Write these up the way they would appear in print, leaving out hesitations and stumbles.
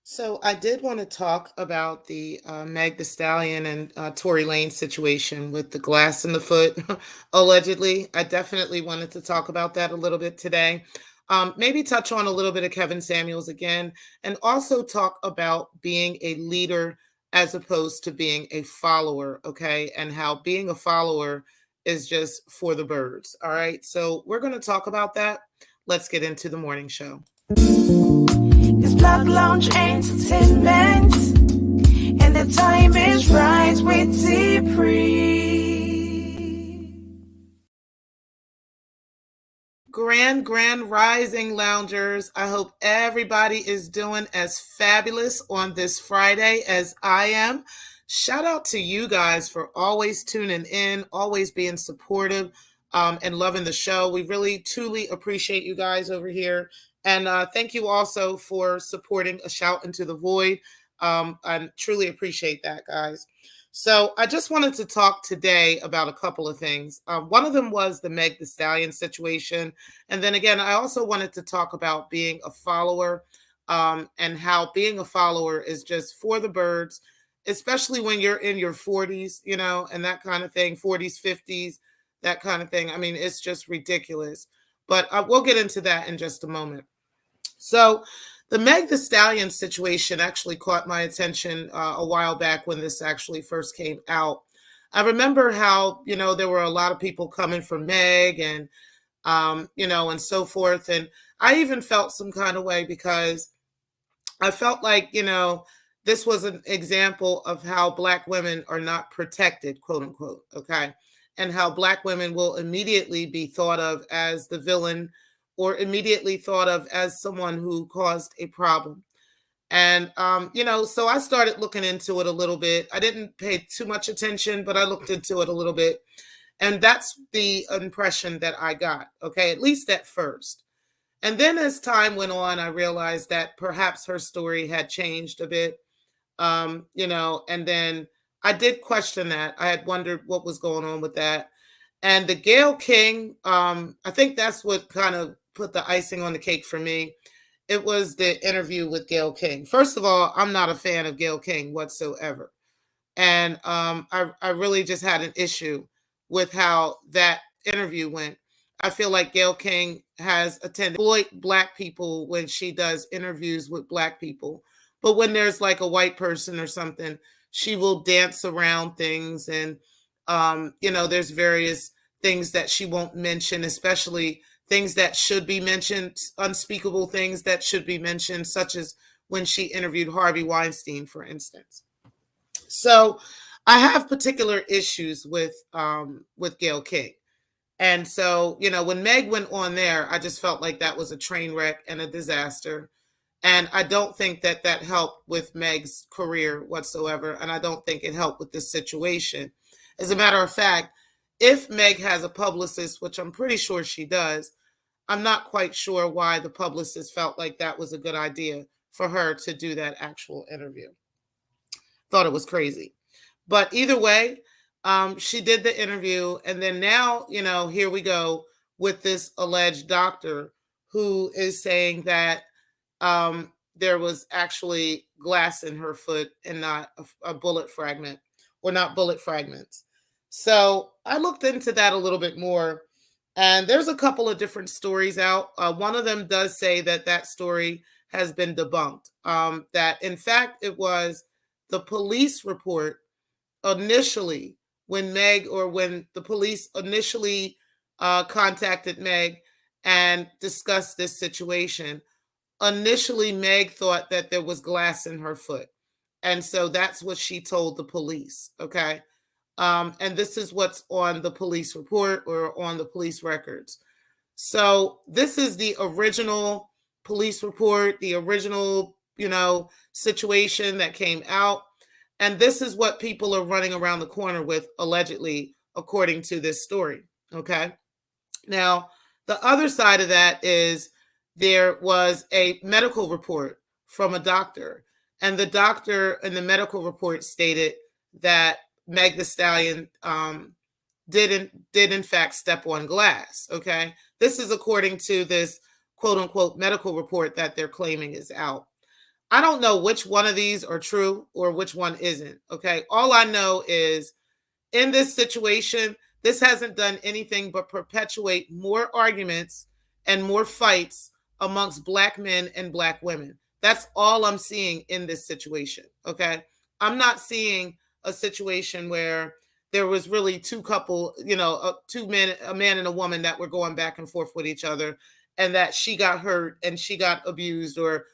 So I did want to talk about the Meg the Stallion and Tory Lane situation with the glass in the foot, allegedly. I definitely wanted to talk about that a little bit today. Maybe touch on a little bit of Kevin Samuels again, and also talk about being a leader as opposed to being a follower, okay? And how being a follower is just for the birds, all right? So we're going to talk about that. Let's get into the morning show. It's Black Lounge Entertainment, and the time is right with T-Pre. Grand rising loungers. I hope everybody is doing as fabulous on this Friday as I am. Shout out to you guys for always tuning in, always being supportive, and loving the show. We really, truly appreciate you guys over here. And thank you also for supporting A Shout Into the Void. I truly appreciate that, guys. So I just wanted to talk today about a couple of things. One of them was the Meg the Stallion situation. And then again, I also wanted to talk about being a follower, and how being a follower is just for the birds, especially when you're in your 40s, and that kind of thing, 40s, 50s, that kind of thing. I mean, it's just ridiculous. But we'll get into that in just a moment. So, the Meg the Stallion situation actually caught my attention a while back when this actually first came out. I remember how, there were a lot of people coming for Meg and, and so forth. And I even felt some kind of way because I felt like, this was an example of how Black women are not protected, quote unquote. Okay. And how Black women will immediately be thought of as the villain or immediately thought of as someone who caused a problem. And, so I started looking into it a little bit. I didn't pay too much attention, but I looked into it a little bit. And that's the impression that I got. Okay. At least at first. And then as time went on, I realized that perhaps her story had changed a bit. And then I did question that. I had wondered what was going on with that. And the Gayle King, I think that's what kind of put the icing on the cake for me. It was the interview with Gayle King. First of all, I'm not a fan of Gayle King whatsoever. And I really just had an issue with how that interview went. I feel like Gayle King has attended exploit Black people when she does interviews with Black people. But when there's like a white person or something, she will dance around things. And, there's various things that she won't mention, especially things that should be mentioned, unspeakable things that should be mentioned, such as when she interviewed Harvey Weinstein, for instance. So I have particular issues with Gayle King. And so, when Meg went on there, I just felt like that was a train wreck and a disaster. And I don't think that that helped with Meg's career whatsoever. And I don't think it helped with this situation. As a matter of fact, if Meg has a publicist, which I'm pretty sure she does, I'm not quite sure why the publicist felt like that was a good idea for her to do that actual interview. Thought it was crazy. But either way, she did the interview. And then now, here we go with this alleged doctor who is saying that there was actually glass in her foot and not a bullet fragment, or not bullet fragments. So I looked into that a little bit more. And there's a couple of different stories out. One of them does say that that story has been debunked. That in fact, it was the police report initially when the police initially contacted Meg and discussed this situation. Initially, Meg thought that there was glass in her foot. And so that's what she told the police. Okay. And this is what's on the police report or on the police records. So this is the original police report, the original, situation that came out. And this is what people are running around the corner with, allegedly, according to this story. Okay. Now, the other side of that is there was a medical report from a doctor, and the doctor in the medical report stated that Meg the Stallion did in fact step on glass. Okay, this is according to this quote unquote medical report that they're claiming is out. I don't know which one of these are true or which one isn't. Okay. All I know is in this situation, this hasn't done anything but perpetuate more arguments and more fights amongst Black men and Black women. That's all I'm seeing in this situation. Okay. I'm not seeing a situation where there was really two couple, two men, a man and a woman that were going back and forth with each other, and that she got hurt and she got abused, or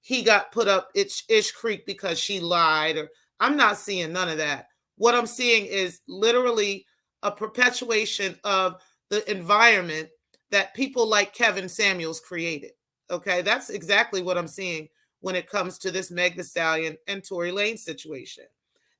he got put up ish creek because she lied. Or I'm not seeing none of that. What I'm seeing is literally a perpetuation of the environment that people like Kevin Samuels created. Okay, that's exactly what I'm seeing when it comes to this Meg Thee Stallion and Tory Lanez situation.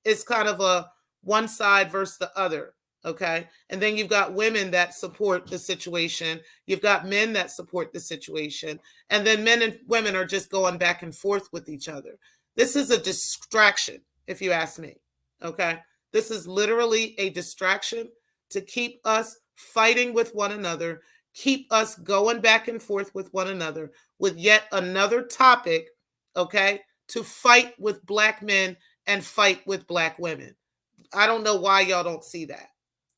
It's kind of a one side versus the other. Okay. And then you've got women that support the situation. You've got men that support the situation. And then men and women are just going back and forth with each other. This is a distraction, if you ask me. Okay. This is literally a distraction to keep us fighting with one another, keep us going back and forth with one another with yet another topic, okay, to fight with Black men and fight with Black women. I don't know why y'all don't see that.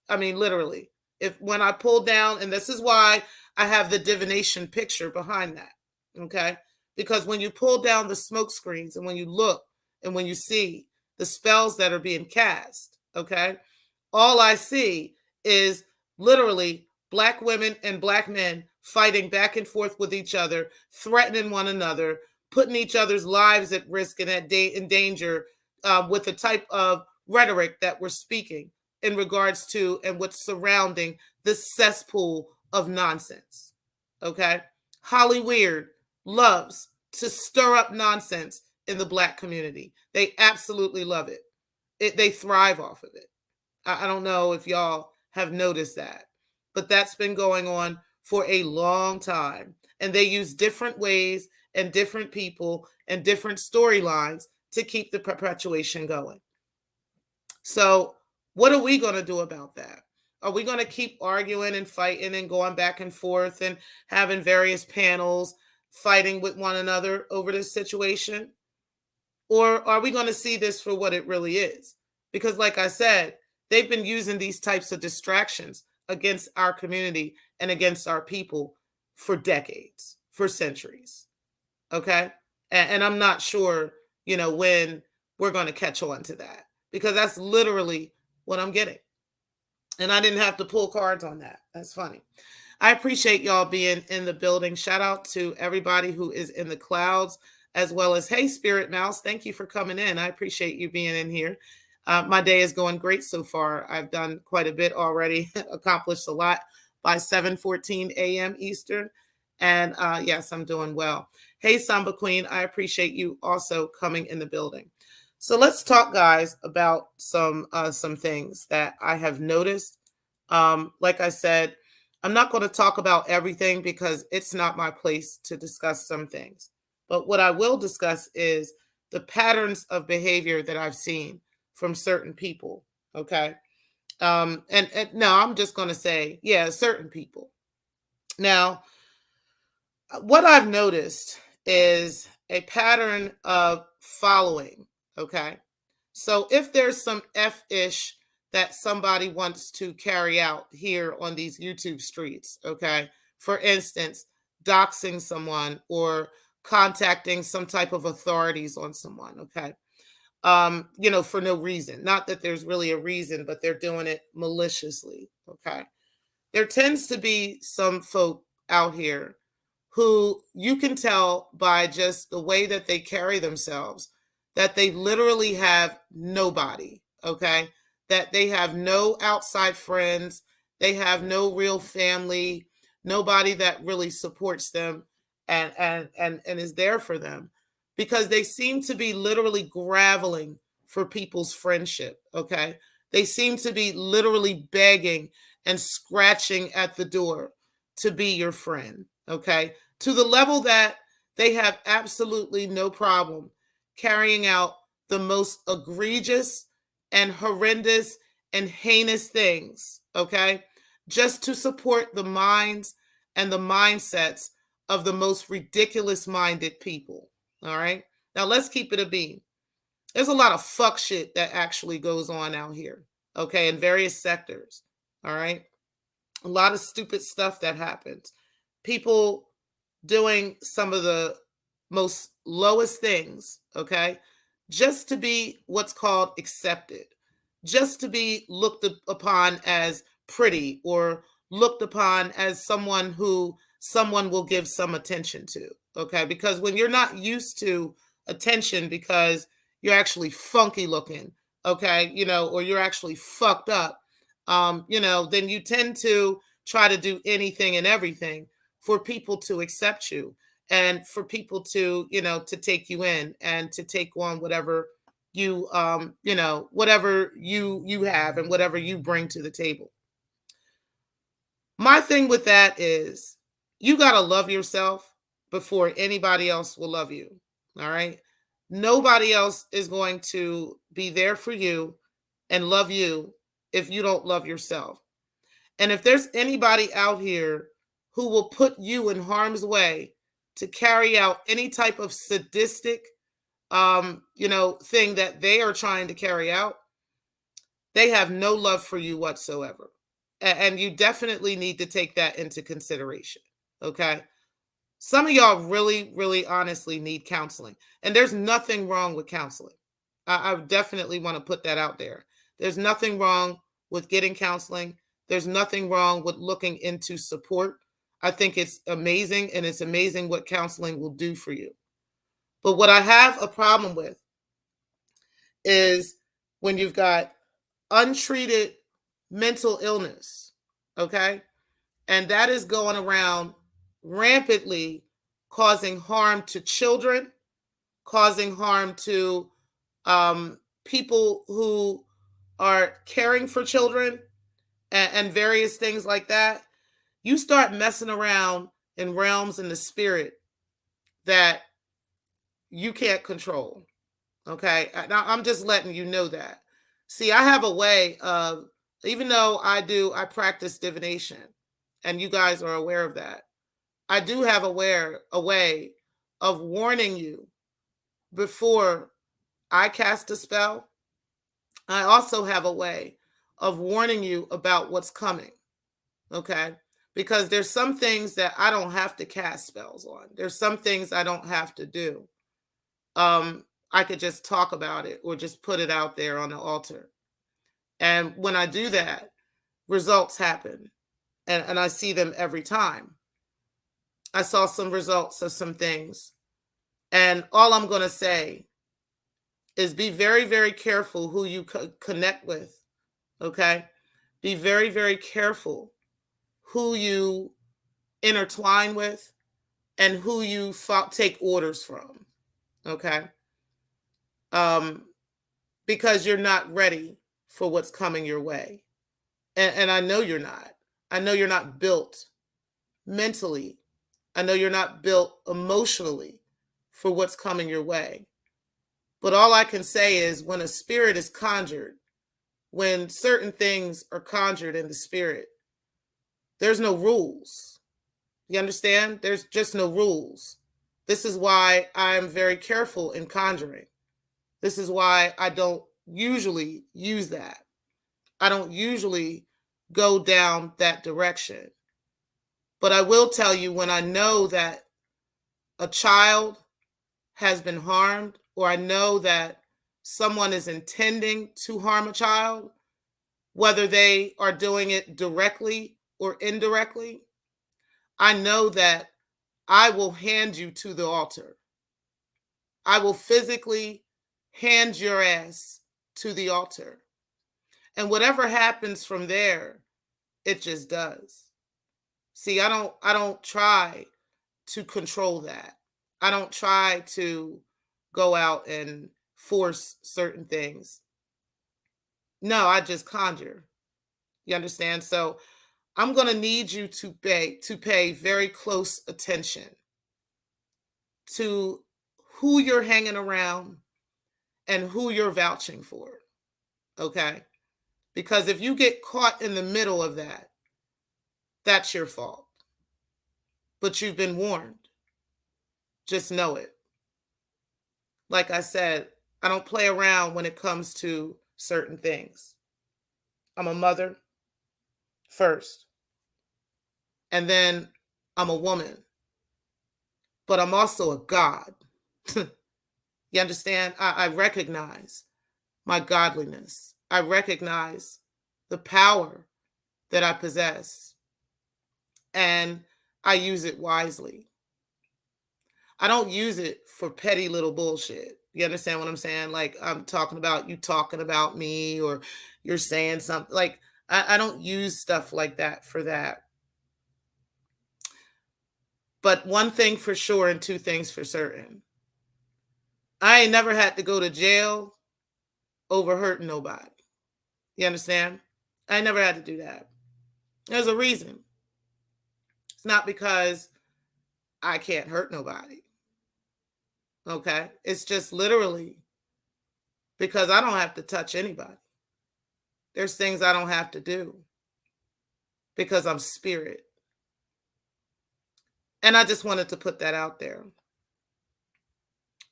I mean, literally, if when I pull down, and this is why I have the divination picture behind that, okay? Because when you pull down the smoke screens and when you look and when you see the spells that are being cast, okay, all I see is literally Black women and Black men fighting back and forth with each other, threatening one another, putting each other's lives at risk and in danger with the type of rhetoric that we're speaking in regards to and what's surrounding this cesspool of nonsense. Okay? Hollyweird loves to stir up nonsense in the Black community. They absolutely love it. They thrive off of it. I don't know if y'all have noticed that, but that's been going on for a long time. And they use different ways and different people and different storylines to keep the perpetuation going. So, what are we going to do about that? Are we going to keep arguing and fighting and going back and forth and having various panels fighting with one another over this situation? Or are we going to see this for what it really is? Because, like I said, they've been using these types of distractions against our community and against our people for decades, for centuries. Okay. And I'm not sure, when we're going to catch on to that, because that's literally what I'm getting. And I didn't have to pull cards on that. That's funny. I appreciate y'all being in the building. Shout out to everybody who is in the clouds, as well as, hey, Spirit Mouse, thank you for coming in. I appreciate you being in here. My day is going great so far. I've done quite a bit already, accomplished a lot by 7:14 a.m. Eastern. And yes, I'm doing well. Hey, Samba Queen, I appreciate you also coming in the building. So let's talk, guys, about some things that I have noticed. Like I said, I'm not going to talk about everything because it's not my place to discuss some things. But what I will discuss is the patterns of behavior that I've seen from certain people. Okay. And no, I'm just going to say, yeah, certain people. Now, what I've noticed is a pattern of following. Okay. So if there's some F-ish that somebody wants to carry out here on these YouTube streets, okay, for instance, doxing someone or contacting some type of authorities on someone, okay, for no reason. Not that there's really a reason, but they're doing it maliciously, okay. There tends to be some folk out here who you can tell by just the way that they carry themselves that they literally have nobody, okay? That they have no outside friends, they have no real family, nobody that really supports them and is there for them, because they seem to be literally graveling for people's friendship, okay? They seem to be literally begging and scratching at the door to be your friend, okay? To the level that they have absolutely no problem carrying out the most egregious and horrendous and heinous things, okay? Just to support the minds and the mindsets of the most ridiculous minded people, All right. Now let's keep it a beam. There's a lot of fuck shit that actually goes on out here. Okay. In various sectors. All right. A lot of stupid stuff that happens. People doing some of the most lowest things, okay, just to be what's called accepted, just to be looked upon as pretty or looked upon as someone who someone will give some attention to, okay? Because when you're not used to attention because you're actually funky looking, okay, or you're actually fucked up, then you tend to try to do anything and everything for people to accept you and for people to to take you in and to take on whatever whatever you have and whatever you bring to the table. My thing with that is you got to love yourself before anybody else will love you. All right. Nobody else is going to be there for you and love you if you don't love yourself. And if there's anybody out here who will put you in harm's way to carry out any type of sadistic, thing that they are trying to carry out, they have no love for you whatsoever. And you definitely need to take that into consideration. Okay. Some of y'all really, really honestly need counseling. And there's nothing wrong with counseling. I definitely want to put that out there. There's nothing wrong with getting counseling. There's nothing wrong with looking into support. I think it's amazing, and it's amazing what counseling will do for you. But what I have a problem with is when you've got untreated mental illness, okay? And that is going around rampantly causing harm to children, causing harm to people who are caring for children and various things like that. You start messing around in realms in the spirit that you can't control. Okay. Now I'm just letting you know that. See, I have a way of, even though I practice divination, and you guys are aware of that. I do have a way of warning you before I cast a spell. I also have a way of warning you about what's coming. Okay. Because there's some things that I don't have to cast spells on. There's some things I don't have to do. I could just talk about it or just put it out there on the altar. And when I do that, results happen. And I see them every time. I saw some results of some things. And all I'm going to say is be very, very careful who you connect with. Okay. Be very, very careful who you intertwine with and who you take orders from. Okay. Because you're not ready for what's coming your way. And I know you're not. I know you're not built mentally. I know you're not built emotionally for what's coming your way. But all I can say is when a spirit is conjured, when certain things are conjured in the spirit, there's no rules. You understand? There's just no rules. This is why I'm very careful in conjuring. This is why I don't usually use that. I don't usually go down that direction. But I will tell you, when I know that a child has been harmed, or I know that someone is intending to harm a child, whether they are doing it directly or indirectly, I know that I will hand you to the altar. I will physically hand your ass to the altar. And whatever happens from there, it just does. See, I don't try to control that. I don't try to go out and force certain things. No, I just conjure. You understand? So I'm going to need you to pay very close attention to who you're hanging around and who you're vouching for. Okay? Because if you get caught in the middle of that, that's your fault. But you've been warned. Just know it. Like I said, I don't play around when it comes to certain things. I'm a mother first, and then I'm a woman, but I'm also a God. You understand? I recognize my godliness. I recognize the power that I possess, and I use it wisely. I don't use it for petty little bullshit. You understand what I'm saying? Like I'm talking about you talking about me, or you're saying something like I don't use stuff like that for that. But one thing for sure and two things for certain. I ain't never had to go to jail over hurting nobody. You understand? I never had to do that. There's a reason. It's not because I can't hurt nobody. Okay? It's just literally because I don't have to touch anybody. There's things I don't have to do because I'm spirit. And I just wanted to put that out there.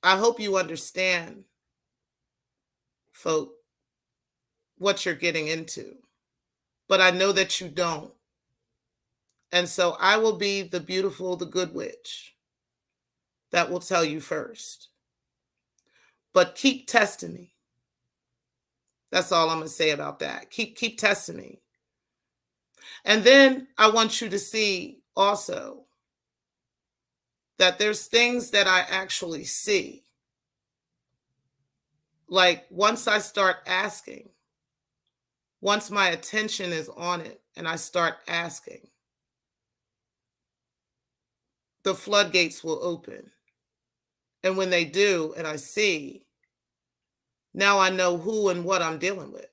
I hope you understand, folk, what you're getting into. But I know that you don't. And so I will be the beautiful, the good witch that will tell you first. But keep testing me. That's all I'm going to say about that. Keep testing me. And then I want you to see also that there's things that I actually see. Like once I start asking, once my attention is on it and I start asking, the floodgates will open. And when they do, and I see, now I know who and what I'm dealing with.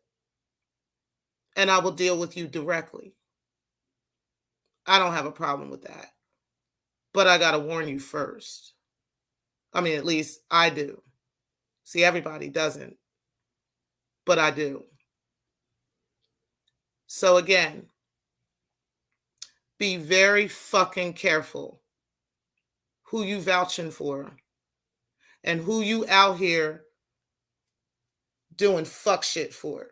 And I will deal with you directly. I don't have a problem with that. But I got to warn you first. I mean, at least I do. See, everybody doesn't. But I do. So again, be very fucking careful who you vouching for and who you out here doing fuck shit for.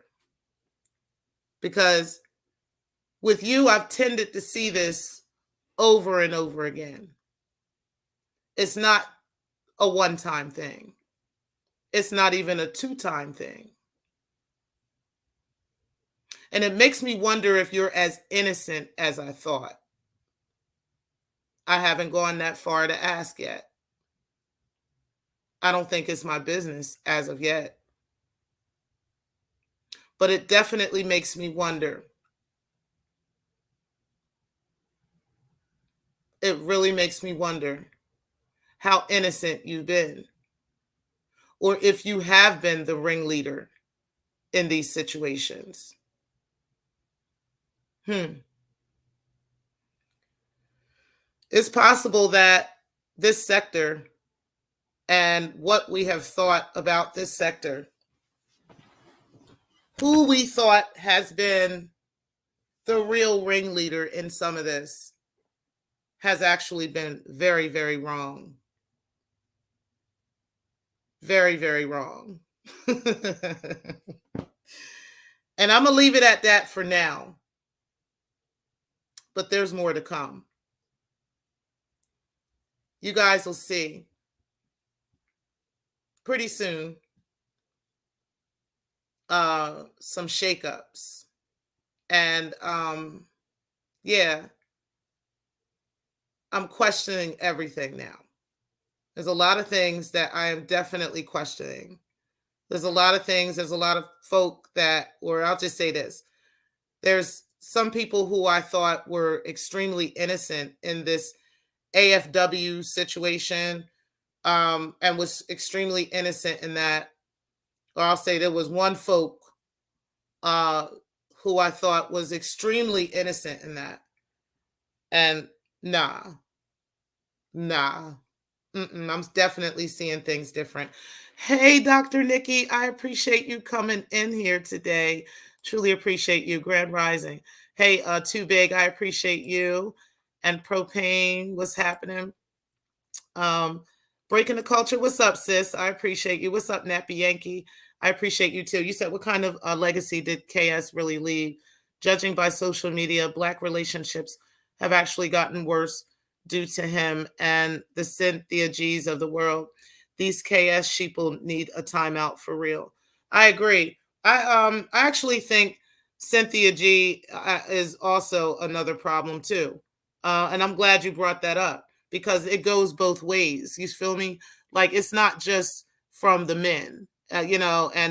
Because with you, I've tended to see this over and over again. It's not a one-time thing. It's not even a two-time thing. And it makes me wonder if you're as innocent as I thought. I haven't gone that far to ask yet. I don't think it's my business as of yet. But it definitely makes me wonder. It really makes me wonder how innocent you've been, or if you have been the ringleader in these situations. It's possible that this sector and what we have thought about this sector, who we thought has been the real ringleader in some of this, has actually been very, very wrong. Very, very wrong. And I'm going to leave it at that for now. But there's more to come. You guys will see pretty soon some shakeups. And yeah, I'm questioning everything now. There's a lot of things that I am definitely questioning. There's a lot of things, there's a lot of folk that, or I'll just say this, there's some people who I thought were extremely innocent in this AFW situation, and was extremely innocent in that. Or I'll say there was one folk who I thought was extremely innocent in that. And nah. I'm definitely seeing things different. Hey, Dr. Nikki, I appreciate you coming in here today. Truly appreciate you. Grand Rising. Hey, Too Big, I appreciate you. And Propane, what's happening? Breaking the culture. What's up, sis? I appreciate you. What's up, Nappy Yankee? I appreciate you too. You said, what kind of legacy did KS really leave? Judging by social media, Black relationships have actually gotten worse due to him and the Cynthia G's of the world. These KS sheeple need a timeout for real. I agree. I actually think Cynthia G is also another problem too, and I'm glad you brought that up because it goes both ways. You feel me? Like it's not just from the men, and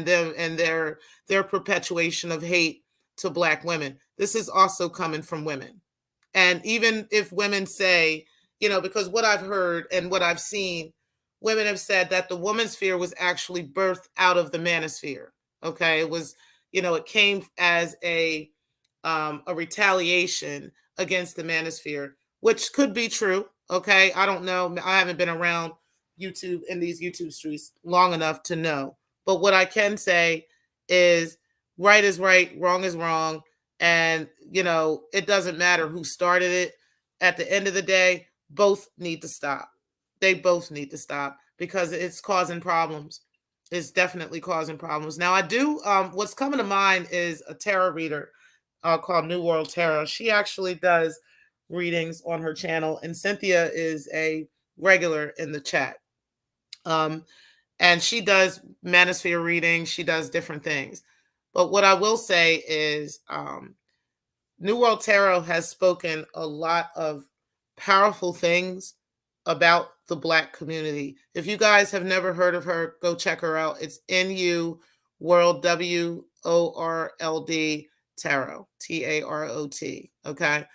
them and their perpetuation of hate to Black women. This is also coming from women. And even if women say, because what I've heard and what I've seen, women have said that the woman's sphere was actually birthed out of the manosphere. Okay, it was, it came as a retaliation against the manosphere, which could be true. Okay, I don't know. I haven't been around YouTube in these YouTube streets long enough to know. But what I can say is right is right, wrong is wrong. And, it doesn't matter who started it. At the end of the day, both need to stop. They both need to stop because it's causing problems. It's definitely causing problems. Now, I do, what's coming to mind is a tarot reader called New World Tarot. She actually does readings on her channel, and Cynthia is a regular in the chat. And she does manosphere readings. She does different things. But what I will say is New World Tarot has spoken a lot of powerful things about the Black community. If you guys have never heard of her, go check her out. It's NU World, WORLD Tarot, TAROT. Okay.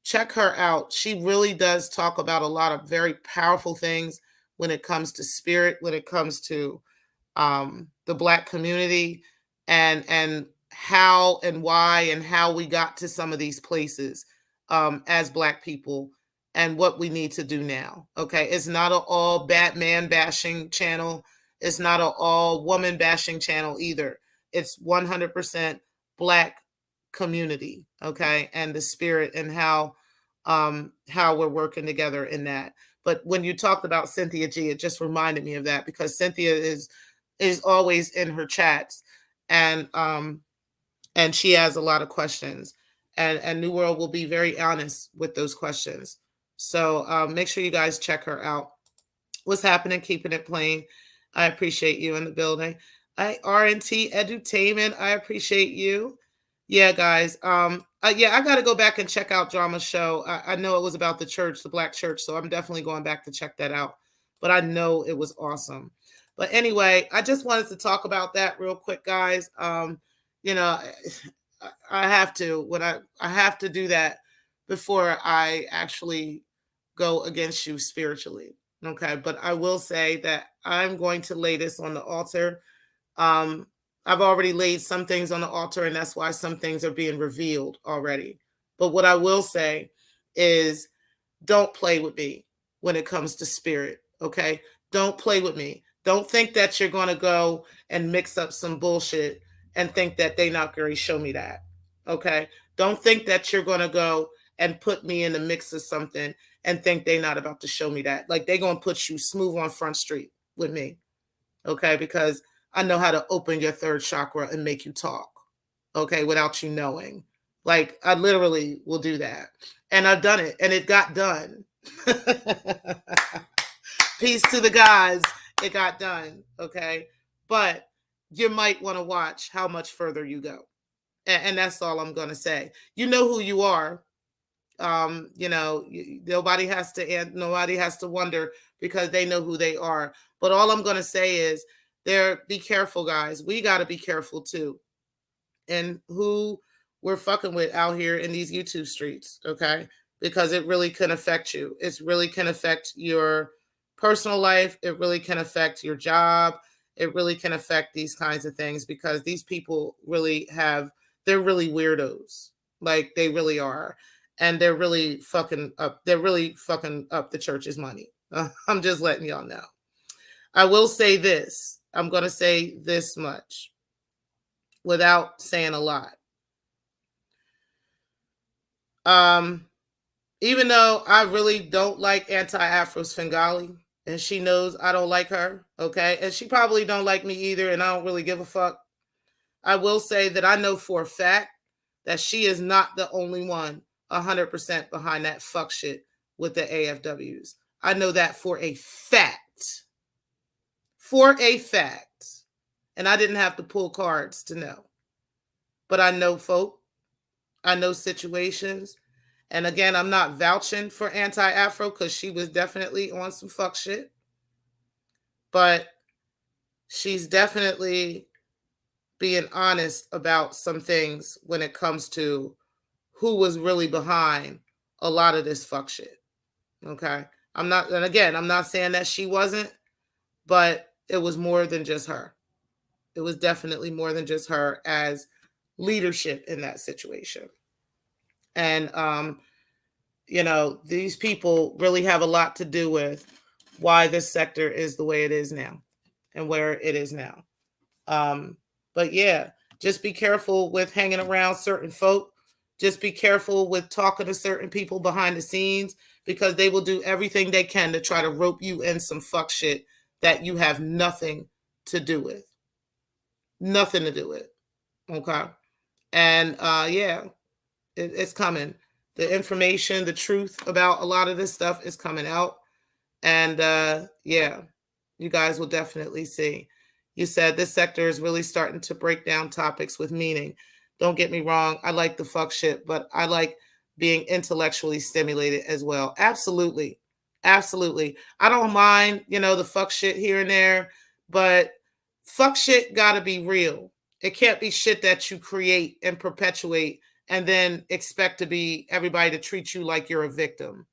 Check her out. She really does talk about a lot of very powerful things when it comes to spirit, when it comes to the Black community, and how and why and how we got to some of these places as Black people and what we need to do now. Okay, it's not an all Batman bashing channel. It's not an all woman bashing channel either. It's 100% Black community. Okay, and the spirit and how we're working together in that. But when you talked about Cynthia G, it just reminded me of that because Cynthia is always in her chats, and she has a lot of questions, and New World will be very honest with those questions. So make sure you guys check her out. What's happening? Keeping it plain. I appreciate you in the building. RNT Edutainment. I appreciate you. Yeah, guys. I got to go back and check out Drama's show. I know it was about the church, the Black church, so I'm definitely going back to check that out. But I know it was awesome. But anyway, I just wanted to talk about that real quick, guys. You know, I have to I have to do that before I actually go against you spiritually. Okay, but I will say that I'm going to lay this on the altar. Um, I've already laid some things on the altar, and that's why some things are being revealed already. But what I will say is don't play with me when it comes to spirit. Okay, don't play with me. Don't think that you're going to go and mix up some bullshit and think that they're not going to show me that. Okay, don't think that you're going to go and put me in the mix of something and think they're not about to show me that. Like they're going to put you smooth on Front Street with me. Okay, because I know how to open your third chakra and make you talk. Okay, without you knowing. Like I literally will do that. And I've done it and it got done. Peace to the gods. It got done. Okay. But you might want to watch how much further you go. And that's all I'm going to say. You know who you are. Nobody has to wonder because they know who they are. But all I'm going to say is be careful, guys. We got to be careful too. And who we're fucking with out here in these YouTube streets. Okay. Because it really can affect you. It really can affect your personal life. It really can affect your job. It really can affect these kinds of things because these people they're really weirdos. Like they really are. And they're really fucking up. They're really fucking up the church's money. I'm just letting y'all know. I will say this. I'm going to say this much without saying a lot. Even though I really don't like anti-Afro Svengali, and she knows I don't like her, okay? And she probably don't like me either, and I don't really give a fuck. I will say that I know for a fact that she is not the only one 100% behind that fuck shit with the AFWs. I know that for a fact. For a fact. And I didn't have to pull cards to know. But I know folk. I know situations. And again, I'm not vouching for anti-Afro because she was definitely on some fuck shit. But she's definitely being honest about some things when it comes to who was really behind a lot of this fuck shit. Okay. I'm not saying that she wasn't, but it was more than just her. It was definitely more than just her as leadership in that situation. And, these people really have a lot to do with why this sector is the way it is now and where it is now. But yeah, just be careful with hanging around certain folk. Just be careful with talking to certain people behind the scenes because they will do everything they can to try to rope you in some fuck shit that you have nothing to do with. Nothing to do with. Okay. And yeah, it's coming. The information, the truth about a lot of this stuff is coming out. And yeah, you guys will definitely see. You said this sector is really starting to break down topics with meaning. Don't get me wrong. I like the fuck shit, but I like being intellectually stimulated as well. Absolutely. Absolutely. I don't mind, the fuck shit here and there, but fuck shit got to be real. It can't be shit that you create and perpetuate and then expect to be everybody to treat you like you're a victim.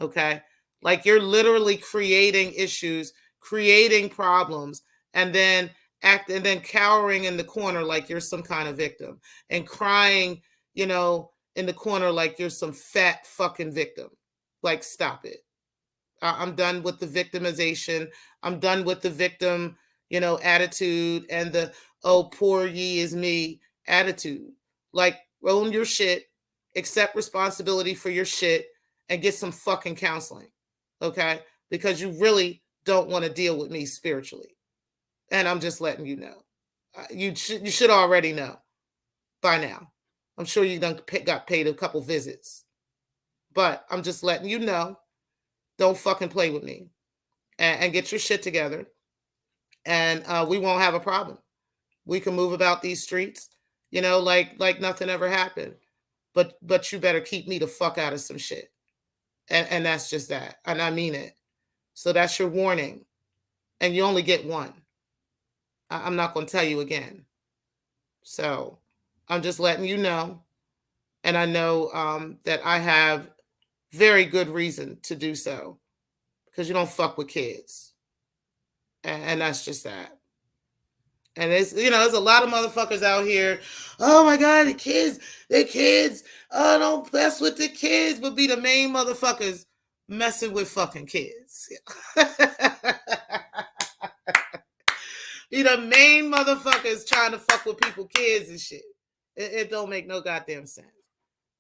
Okay? Like you're literally creating issues, creating problems, and then cowering in the corner like you're some kind of victim and crying, in the corner like you're some fat fucking victim. Like, stop it. I'm done with the victimization. I'm done with the victim, attitude and the, oh, poor ye is me attitude. Like, own your shit, accept responsibility for your shit, and get some fucking counseling. Okay? Because you really don't want to deal with me spiritually. And I'm just letting you know. You should already know by now. I'm sure you got paid a couple visits. But I'm just letting you know. Don't fucking play with me. And get your shit together. And we won't have a problem. We can move about these streets, like nothing ever happened. But you better keep me the fuck out of some shit. And that's just that. And I mean it. So that's your warning. And you only get one. I'm not going to tell you again. So I'm just letting you know. And I know that I have very good reason to do so. Because you don't fuck with kids. And that's just that. And it's, there's a lot of motherfuckers out here. Oh my God, the kids. Oh, don't mess with the kids, but be the main motherfuckers messing with fucking kids. Be the main motherfuckers trying to fuck with people, kids and shit. It don't make no goddamn sense.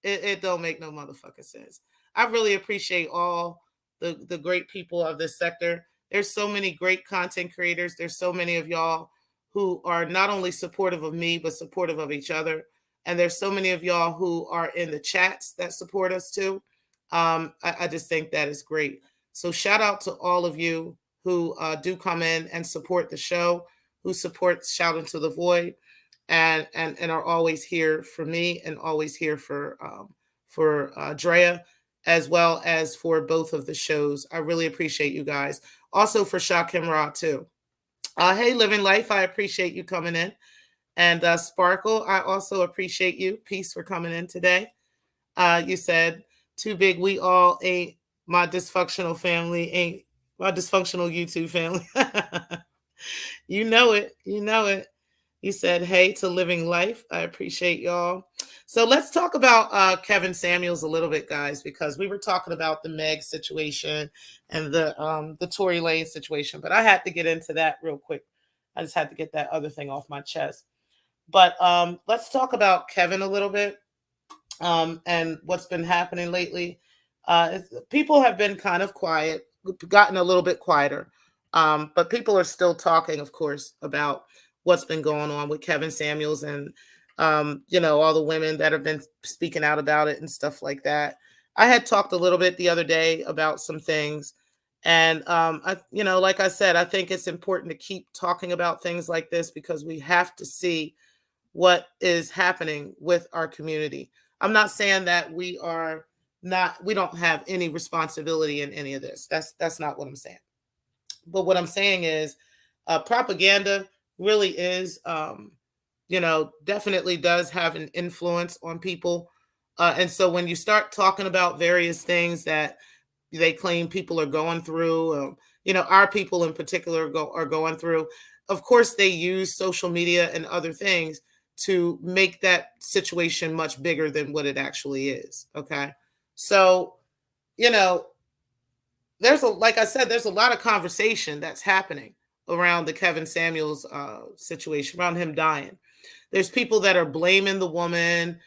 It don't make no motherfucking sense. I really appreciate all the great people of this sector. There's so many great content creators. There's so many of y'all who are not only supportive of me, but supportive of each other. And there's so many of y'all who are in the chats that support us too. I just think that is great. So shout out to all of you who do come in and support the show, who support Shout Into the Void, and are always here for me and always here for Drea, as well as for both of the shows. I really appreciate you guys. Also for Shakim Ra too. Hey, Living Life, I appreciate you coming in. And Sparkle, I also appreciate you. Peace for coming in today. You said, too big, we all ain't my dysfunctional family, ain't my dysfunctional YouTube family. You know it. You know it. You said, hey to Living Life. I appreciate y'all. So let's talk about Kevin Samuels a little bit, guys, because we were talking about the Meg'S situation and the Tory Lanez situation, but I had to get into that real quick. I just had to get that other thing off my chest. But let's talk about Kevin a little bit and what's been happening lately. People have been kind of quiet gotten a little bit quieter. But people are still talking, of course, about what's been going on with Kevin Samuels and, all the women that have been speaking out about it and stuff like that. I had talked a little bit the other day about some things. And, like I said, I think it's important to keep talking about things like this because we have to see what is happening with our community. I'm not saying that we don't have any responsibility in any of this. That's not what I'm saying. But what I'm saying is propaganda really is, definitely does have an influence on people. And so when you start talking about various things that they claim people are going through, our people in particular are going through, of course, they use social media and other things to make that situation much bigger than what it actually is. Okay. So, you know, like I said, there's a lot of conversation that's happening around the Kevin Samuels situation, around him dying. There's people that are blaming the woman,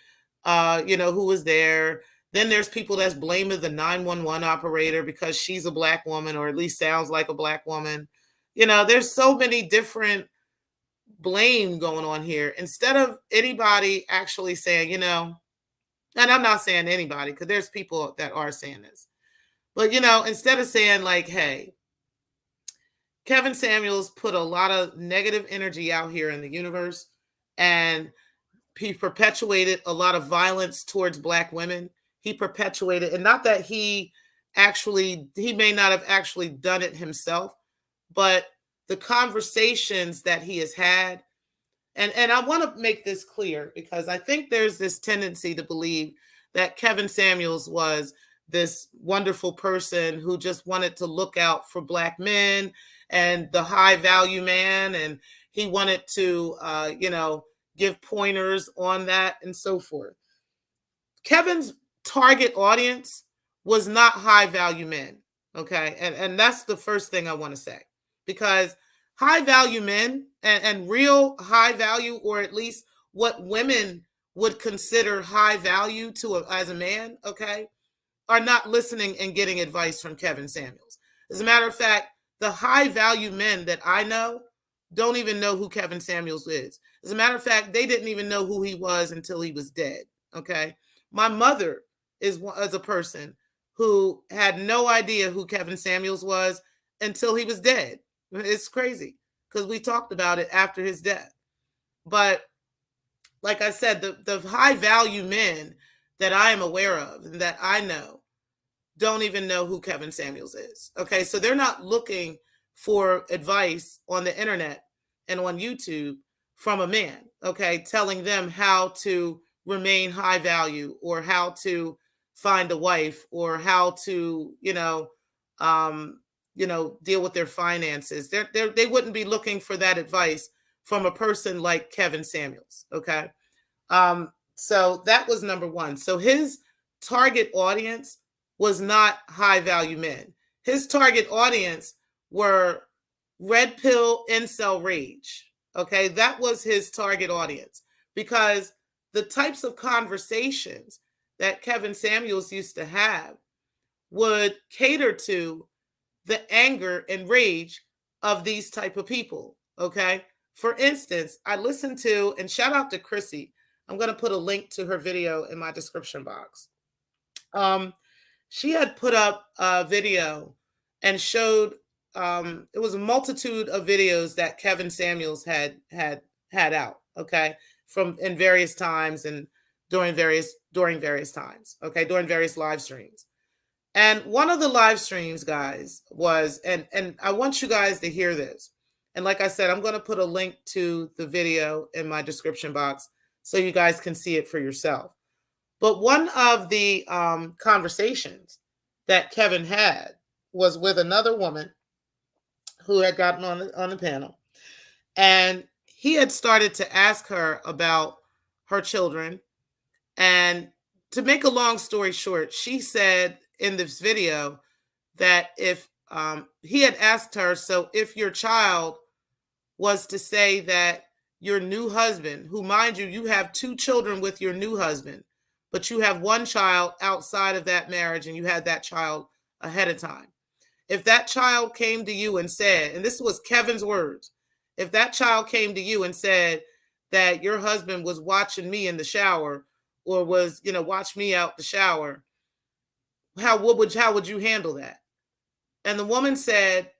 who was there. Then there's people that's blaming the 911 operator because she's a black woman, or at least sounds like a black woman. There's so many different blame going on here. Instead of anybody actually saying, and I'm not saying anybody because there's people that are saying this. But, instead of saying like, hey, Kevin Samuels put a lot of negative energy out here in the universe, and he perpetuated a lot of violence towards black women. He perpetuated, and not that he may not have actually done it himself, but the conversations that he has had. And I want to make this clear because I think there's this tendency to believe that Kevin Samuels was this wonderful person who just wanted to look out for black men and the high value man. And he wanted to, give pointers on that and so forth. Kevin's target audience was not high value men. Okay. And that's the first thing I want to say, because high value men and real high value, or at least what women would consider high value as a man, okay, are not listening and getting advice from Kevin Samuels. As a matter of fact, the high value men that I know don't even know who Kevin Samuels is. As a matter of fact, they didn't even know who he was until he was dead. Okay. My mother is a person who had no idea who Kevin Samuels was until he was dead. It's crazy because we talked about it after his death. But like I said, the high value men that I am aware of and that I know don't even know who Kevin Samuels is. Okay, so they're not looking for advice on the internet and on YouTube from a man, okay, telling them how to remain high value or how to find a wife or how to, deal with their finances. They wouldn't be looking for that advice from a person like Kevin Samuels, okay? So that was number one. So his target audience was not high value men. His target audience were red pill incel rage. Okay, that was his target audience, because the types of conversations that Kevin Samuels used to have would cater to the anger and rage of these type of people. Okay, for instance, I listened to, and shout out to Chrissy. I'm going to put a link to her video in my description box. She had put up a video and showed, it was a multitude of videos that Kevin Samuels had out, okay, from in various times and during various times, okay, during various live streams. And one of the live streams, guys, was, and I want you guys to hear this. And like I said, I'm going to put a link to the video in my description box so you guys can see it for yourself. But one of the conversations that Kevin had was with another woman who had gotten on the panel. And he had started to ask her about her children. And to make a long story short, she said in this video that if he had asked her, so if your child was to say that your new husband, who, mind you, you have 2 children with your new husband, but you have 1 child outside of that marriage and you had that child ahead of time. If that child came to you and said, and this was Kevin's words, if that child came to you and said that your husband was watching me in the shower or was, watch me out the shower, how would you handle that? And the woman said,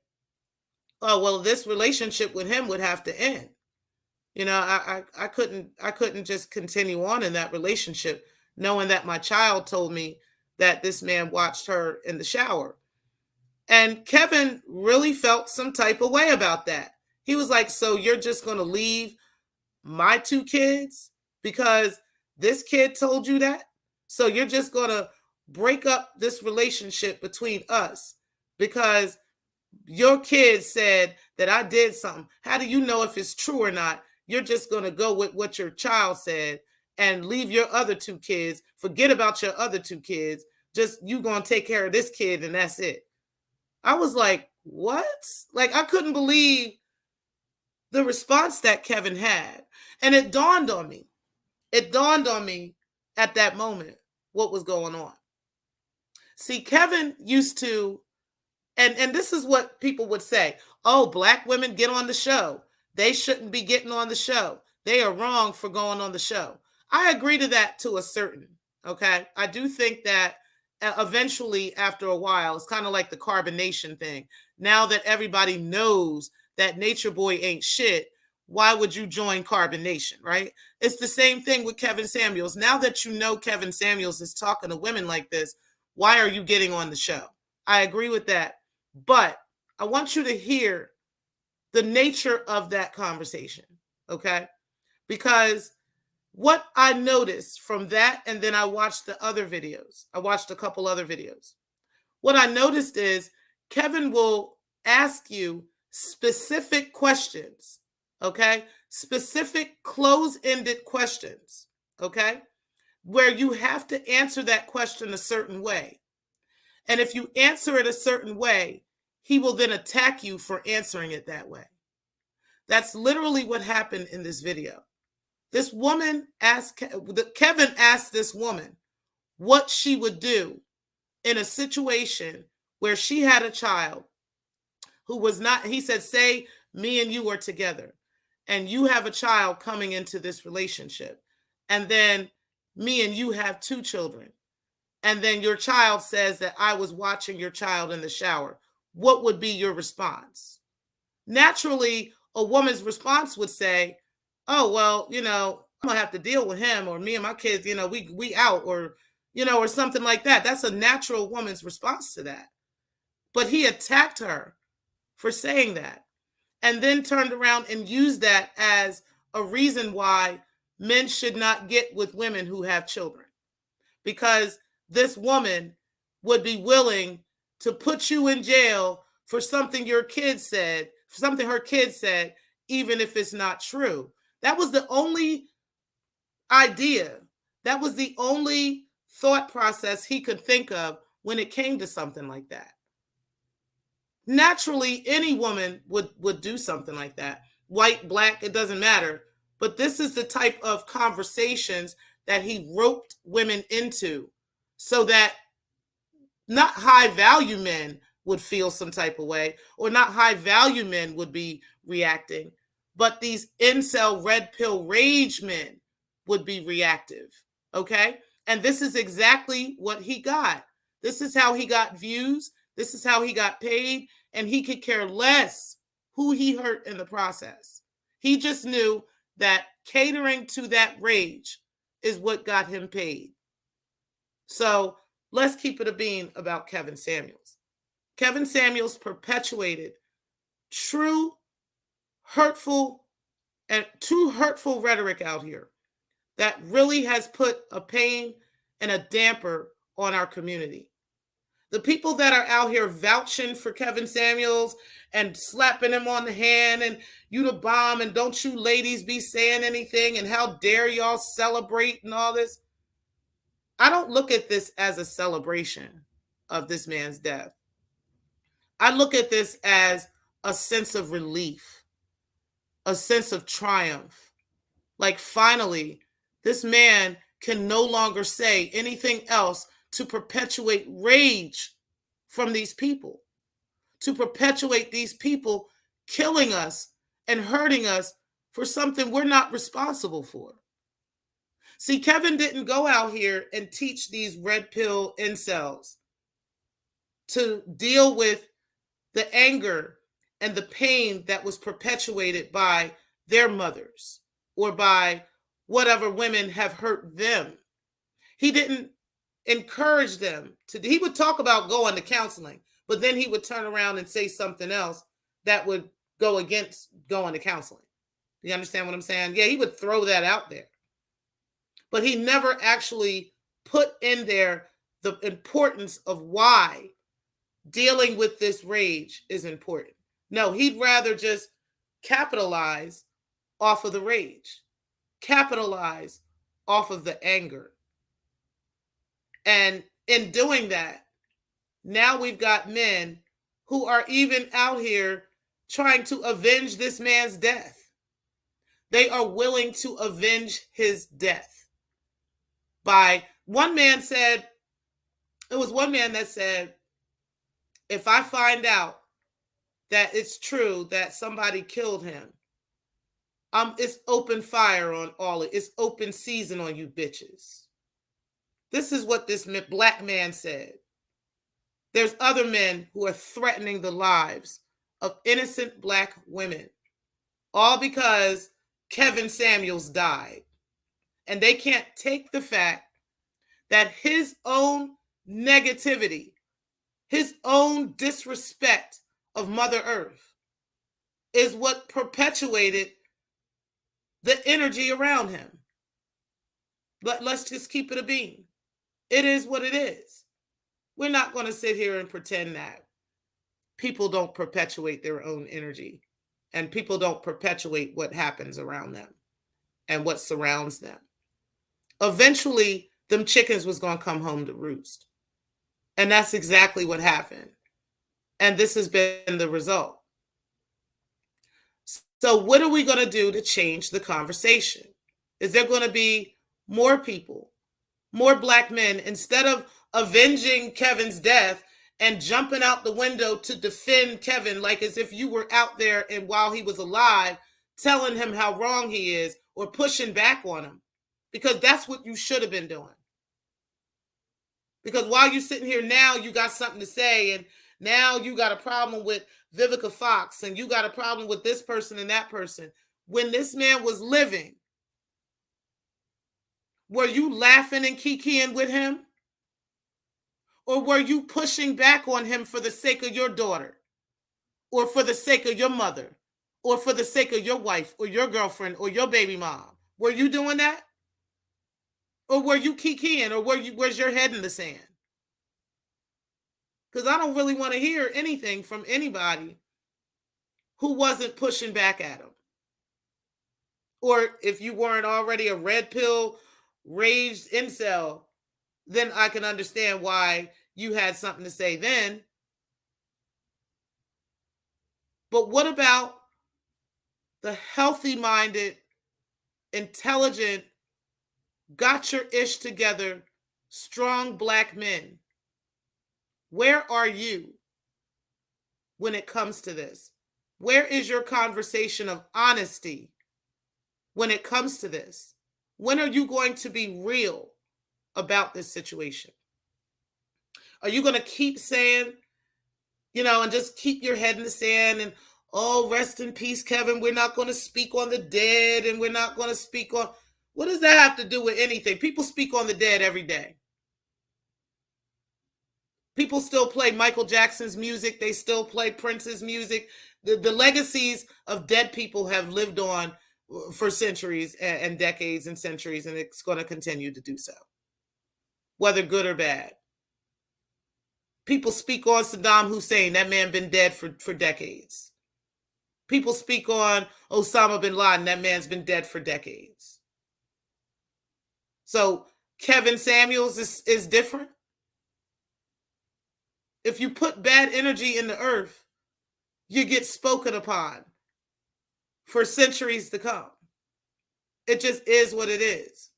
oh, well, this relationship with him would have to end. I couldn't just continue on in that relationship knowing that my child told me that this man watched her in the shower. And Kevin really felt some type of way about that. He was like, so you're just going to leave my two kids because this kid told you that? So you're just going to break up this relationship between us because your kid said that I did something. How do you know if it's true or not? You're just going to go with what your child said and leave your other two kids. Forget about your other two kids. Just you going to take care of this kid and that's it. I was like, what? Like, I couldn't believe the response that Kevin had. And it dawned on me. It dawned on me at that moment what was going on. See, Kevin used to, and this is what people would say, oh, Black women get on the show. They shouldn't be getting on the show. They are wrong for going on the show. I agree to that to a certain, okay? I do think that eventually, after a while, it's kind of like the carbonation thing. Now that everybody knows that Nature Boy ain't shit, why would you join carbonation, right? It's the same thing with Kevin Samuels. Now that you know Kevin Samuels is talking to women like this, why are you getting on the show? I agree with that. But I want you to hear the nature of that conversation, okay? Because what I noticed from that, and then I watched the other videos. I watched a couple other videos. What I noticed is Kevin will ask you specific questions, okay? Specific close-ended questions, okay? Where you have to answer that question a certain way. And if you answer it a certain way, he will then attack you for answering it that way. That's literally what happened in this video. This woman asked, Kevin asked this woman what she would do in a situation where she had a child who was not, he said, say me and you are together and you have a child coming into this relationship. And then me and you have two children. And then your child says that I was watching your child in the shower. What would be your response? Naturally, a woman's response would say, oh, well, I'm gonna have to deal with him, or me and my kids, we out, or, or something like that. That's a natural woman's response to that. But he attacked her for saying that and then turned around and used that as a reason why men should not get with women who have children, because this woman would be willing to put you in jail for something your kid said, something her kid said, even if it's not true. That was the only idea. That was the only thought process he could think of when it came to something like that. Naturally, any woman would do something like that. White, Black, it doesn't matter. But this is the type of conversations that he roped women into so that not high value men would feel some type of way, or not high value men would be reacting, but these incel red pill rage men would be reactive, okay? And this is exactly what he got. This is how he got views. This is how he got paid, and he could care less who he hurt in the process. He just knew that catering to that rage is what got him paid. So let's keep it a bean about Kevin Samuels. Kevin Samuels perpetuated true hurtful rhetoric out here that really has put a pain and a damper on our community. The people that are out here vouching for Kevin Samuels and slapping him on the hand and you the bomb and don't you ladies be saying anything and how dare y'all celebrate and all this. I don't look at this as a celebration of this man's death. I look at this as a sense of relief, a sense of triumph. Like finally, this man can no longer say anything else to perpetuate rage from these people. to perpetuate these people killing us and hurting us for something we're not responsible for. See, Kevin didn't go out here and teach these red pill incels to deal with the anger and the pain that was perpetuated by their mothers or by whatever women have hurt them. He didn't encourage them to, he would talk about going to counseling, but then he would turn around and say something else that would go against going to counseling. You understand what I'm saying? Yeah, he would throw that out there. But he never actually put in there the importance of why dealing with this rage is important. No, he'd rather just capitalize off of the rage, capitalize off of the anger. And in doing that, now we've got men who are even out here trying to avenge this man's death. They are willing to avenge his death. By one man said, it was one man that said, if I find out that it's true that somebody killed him, it's open fire on all of it. It's open season on you bitches. This is what this black man said. There's other men who are threatening the lives of innocent black women, all because Kevin Samuels died. And they can't take the fact that his own negativity, his own disrespect of Mother Earth is what perpetuated the energy around him. Let's just keep it a beam. It is what it is. We're not going to sit here and pretend that people don't perpetuate their own energy and people don't perpetuate what happens around them and what surrounds them. Eventually, them chickens was going to come home to roost. And that's exactly what happened. And this has been the result. So what are we going to do to change the conversation? Is there going to be more people, more black men, instead of avenging Kevin's death and jumping out the window to defend Kevin like as if you were out there and while he was alive, telling him how wrong he is or pushing back on him? Because that's what you should have been doing. Because while you're sitting here now, you got something to say, and now you got a problem with Vivica Fox, and you got a problem with this person and that person. When this man was living, were you laughing and kikiing with him? Or were you pushing back on him for the sake of your daughter? Or for the sake of your mother? Or for the sake of your wife or your girlfriend or your baby mom? Were you doing that? Or were you kikiing? Or where's your head in the sand? Because I don't really want to hear anything from anybody who wasn't pushing back at him. Or if you weren't already a red pill raged incel, then I can understand why you had something to say then. But what about the healthy-minded, intelligent, got your ish together, strong black men? Where are you when it comes to this? Where is your conversation of honesty when it comes to this? When are you going to be real about this situation? Are you going to keep saying, and just keep your head in the sand and, oh, rest in peace, Kevin, we're not going to speak on the dead and we're not going to speak on... What does that have to do with anything? People speak on the dead every day. People still play Michael Jackson's music. They still play Prince's music. The legacies of dead people have lived on for centuries and decades and centuries, and it's going to continue to do so, whether good or bad. People speak on Saddam Hussein. That man been dead for decades. People speak on Osama bin Laden. That man's been dead for decades. So Kevin Samuels is different. If you put bad energy in the earth, you get spoken upon for centuries to come. It just is what it is.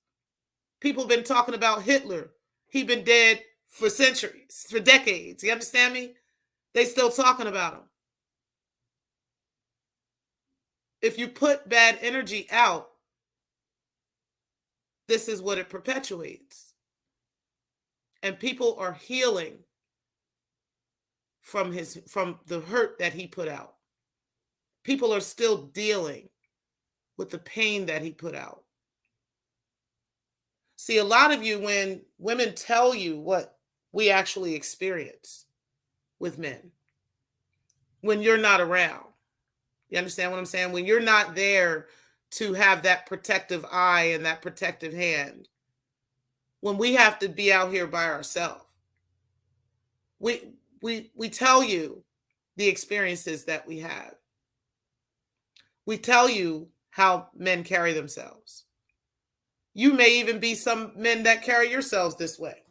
People have been talking about Hitler. He's been dead for centuries, for decades. You understand me? They still talking about him. If you put bad energy out, this is what it perpetuates. And people are healing from the hurt that he put out. People are still dealing with the pain that he put out. See, a lot of you, when women tell you what we actually experience with men, when you're not around, you understand what I'm saying? When you're not there to have that protective eye and that protective hand, when we have to be out here by ourselves, we tell you the experiences that we have. We tell you how men carry themselves. You may even be some men that carry yourselves this way.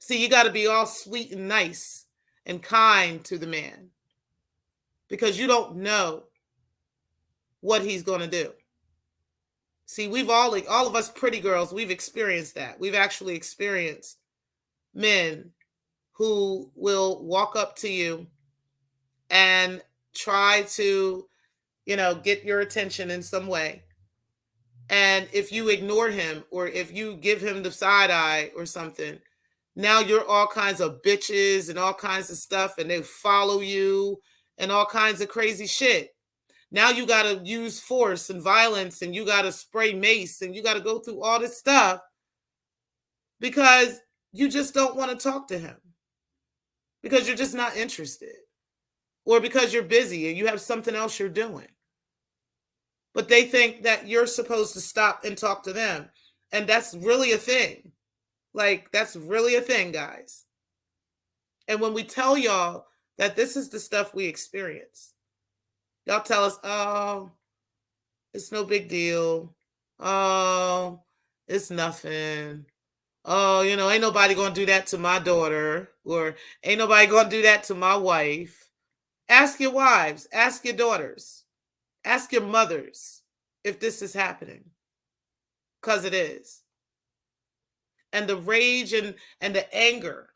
See, you got to be all sweet and nice and kind to the man because you don't know what he's going to do. See, we've all of us pretty girls, we've experienced that. We've actually experienced men who will walk up to you and try to, get your attention in some way. And if you ignore him or if you give him the side eye or something, now you're all kinds of bitches and all kinds of stuff, and they follow you and all kinds of crazy shit. Now you got to use force and violence, and you got to spray mace, and you got to go through all this stuff because you just don't want to talk to him, because you're just not interested, or because you're busy and you have something else you're doing. But they think that you're supposed to stop and talk to them. And that's really a thing. Like, that's really a thing, guys. And when we tell y'all that this is the stuff we experience, y'all tell us, oh, it's no big deal. Oh, it's nothing. Oh, ain't nobody going to do that to my daughter, or ain't nobody going to do that to my wife. Ask your wives, ask your daughters, ask your mothers if this is happening, because it is. And the rage and the anger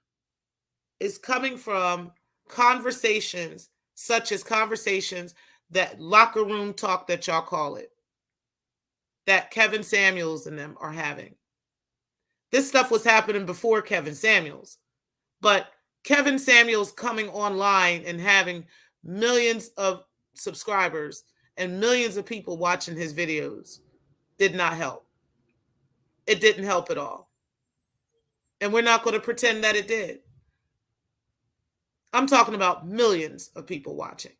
is coming from conversations, such as conversations, that locker room talk that y'all call it, that Kevin Samuels and them are having. This stuff was happening before Kevin Samuels, but Kevin Samuels coming online and having millions of subscribers and millions of people watching his videos did not help. It didn't help at all. And we're not going to pretend that it did. I'm talking about millions of people watching.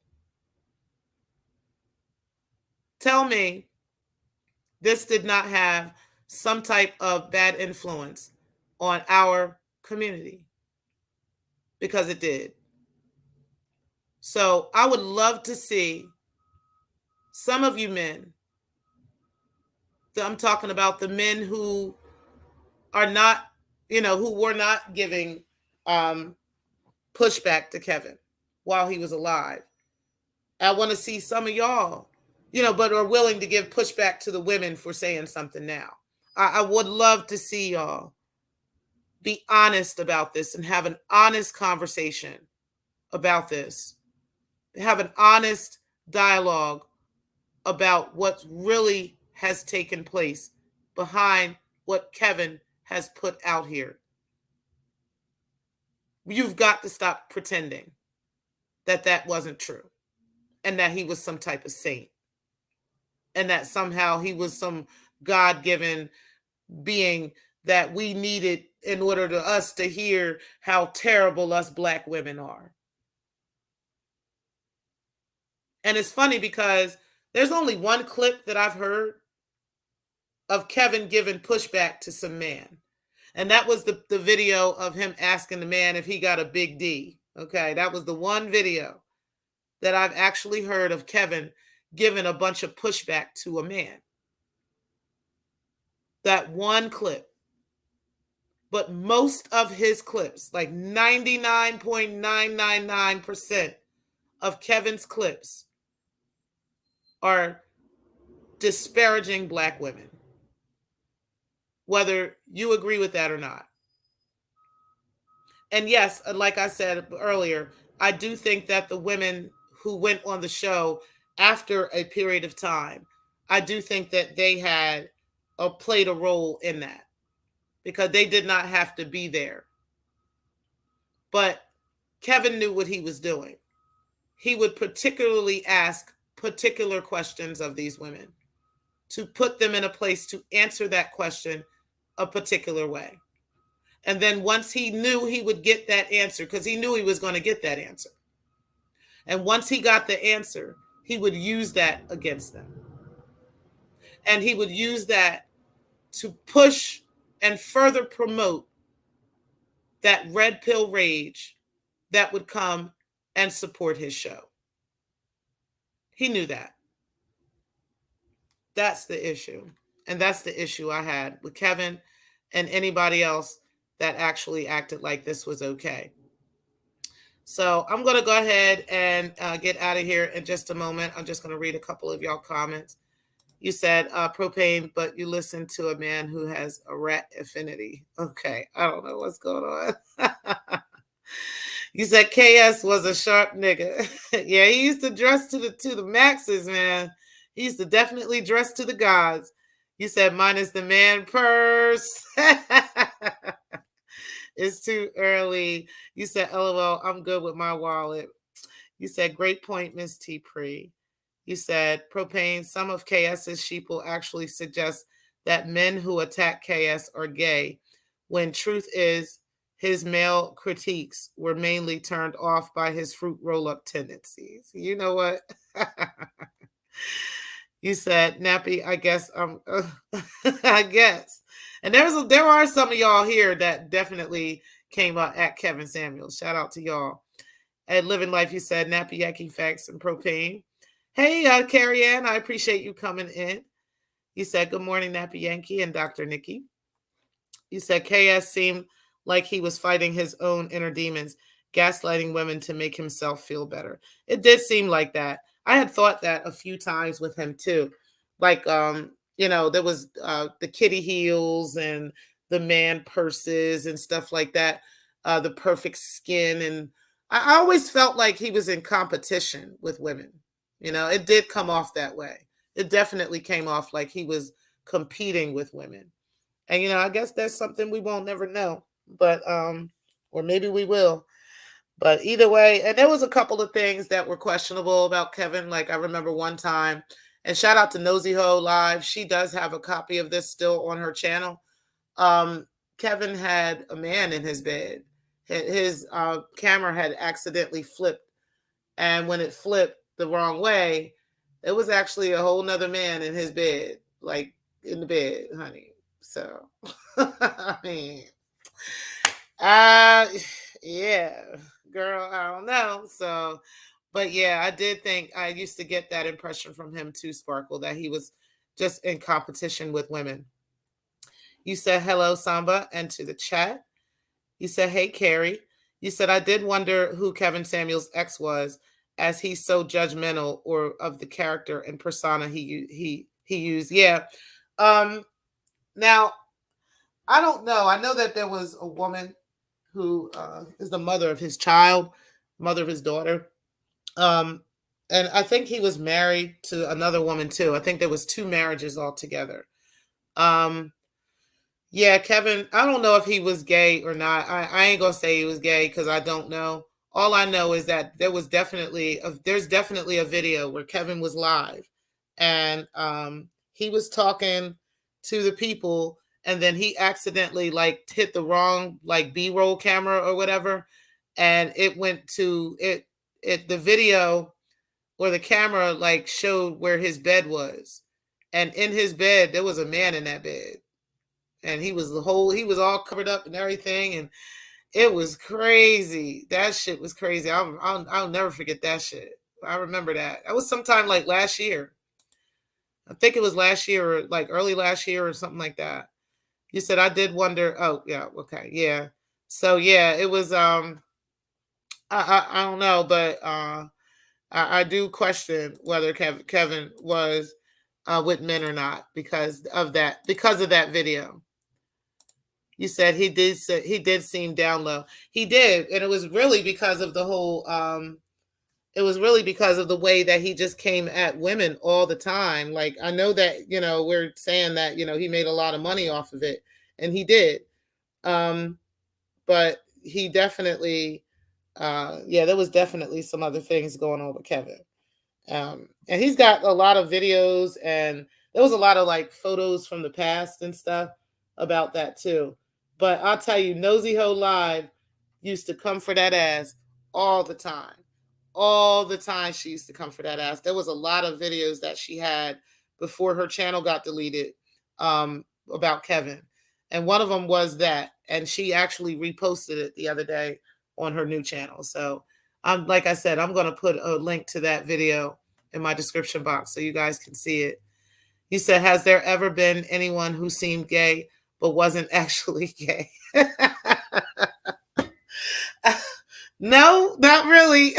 Tell me this did not have some type of bad influence on our community, because it did. So I would love to see some of you men, I'm talking about the men who are not, who were not giving pushback to Kevin while he was alive. I want to see some of y'all, but are willing to give pushback to the women for saying something now. I would love to see y'all be honest about this and have an honest conversation about this. Have an honest dialogue about what really has taken place behind what Kevin has put out here. You've got to stop pretending that that wasn't true and that he was some type of saint and that somehow he was some God-given being that we needed in order to us to hear how terrible us Black women are. And it's funny because there's only one clip that I've heard of Kevin giving pushback to some man. And that was the video of him asking the man if he got a big D. Okay, that was the one video that I've actually heard of Kevin giving a bunch of pushback to a man. That one clip. But most of his clips, like 99.999% of Kevin's clips, are disparaging Black women, whether you agree with that or not. And yes, like I said earlier, I do think that the women who went on the show after a period of time, I do think that they had played a role in that because they did not have to be there. But Kevin knew what he was doing. He would particularly ask particular questions of these women to put them in a place to answer that question a particular way. And then once he knew he would get that answer, because he knew he was going to get that answer. And once he got the answer, he would use that against them. And he would use that to push and further promote that red pill rage that would come and support his show. He knew that. That's the issue. And that's the issue I had with Kevin and anybody else that actually acted like this was okay. So I'm going to go ahead and get out of here in just a moment. I'm just going to read a couple of y'all comments. You said propane, but you listen to a man who has a rat affinity. Okay, I don't know what's going on. You said KS was a sharp nigga. Yeah, he used to dress to the maxes, man. He used to definitely dress to the gods. You said minus the man purse. It's too early. You said LOL, I'm good with my wallet. You said great point, Miss T. Pre. You said propane, some of KS's sheeple actually suggest that men who attack KS are gay, when truth is his male critiques were mainly turned off by his fruit roll-up tendencies. You know what? You said, Nappy, I guess I guess. And there are some of y'all here that definitely came up at Kevin Samuels. Shout out to y'all. At Living Life, you said Nappy Yaki Facts and Propane. Hey, Carrie Ann, I appreciate you coming in. You said, good morning, Nappy Yankee and Dr. Nikki. You said KS seemed like he was fighting his own inner demons, gaslighting women to make himself feel better. It did seem like that. I had thought that a few times with him too. Like, there was the kitty heels and the man purses and stuff like that, the perfect skin. And I always felt like he was in competition with women. It did come off that way. It definitely came off like he was competing with women. And, I guess that's something we won't never know, but, or maybe we will. But either way, and there was a couple of things that were questionable about Kevin. Like I remember one time, and shout out to NOSEY Live. She does have a copy of this still on her channel. Kevin had a man in his bed. His camera had accidentally flipped. And when it flipped the wrong way, it was actually a whole nother man in his bed, like in the bed, honey. So, I mean, yeah, girl, I don't know. So, but yeah, I did think I used to get that impression from him too, Sparkle, that he was just in competition with women. You said hello, Samba, and to the chat. You said, hey, Carrie. You said, I did wonder who Kevin Samuels' ex was, as he's so judgmental or of the character and persona he used. Yeah. Now, I don't know. I know that there was a woman who is the mother of his child, mother of his daughter. And I think he was married to another woman too. I think there was 2 marriages altogether. Yeah, Kevin, I don't know if he was gay or not. I ain't gonna say he was gay because I don't know. All I know is that there's definitely a video where Kevin was live and he was talking to the people, and then he accidentally hit the wrong B-roll camera or whatever, and it went to the video or the camera showed where his bed was, and in his bed there was a man in that bed, and he was all covered up and everything, and it was crazy. That shit was crazy. I'll never forget that shit. I remember that. That was sometime last year. I think it was last year or early last year or something like that. You said, I did wonder. Oh, yeah. Okay. Yeah. So yeah, it was, I don't know, but, I do question whether Kevin was, with men or not because of that video. You said he did seem down low. He did, and it was really because of the whole it was really because of the way that he just came at women all the time. Like, I know that, we're saying that, he made a lot of money off of it, and he did. Um, but he definitely, yeah, there was definitely some other things going on with Kevin. And he's got a lot of videos, and there was a lot of like photos from the past and stuff about that too. But I'll tell you, Nosy Ho Live used to come for that ass all the time. All the time she used to come for that ass. There was a lot of videos that she had before her channel got deleted about Kevin. And one of them was that. And she actually reposted it the other day on her new channel. So like I said, I'm going to put a link to that video in my description box so you guys can see it. He said, has there ever been anyone who seemed gay but wasn't actually gay? No, not really.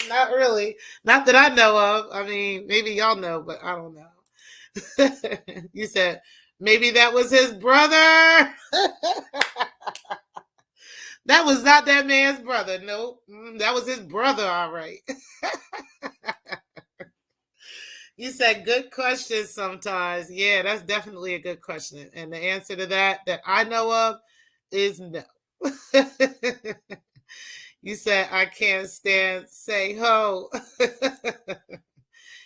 Not really. Not that I know of. I mean, maybe y'all know, but I don't know. You said, maybe that was his brother. That was not that man's brother. Nope. That was his brother, all right. You said good questions sometimes. Yeah, that's definitely a good question. And the answer to that I know of is no. You said, I can't stand say ho.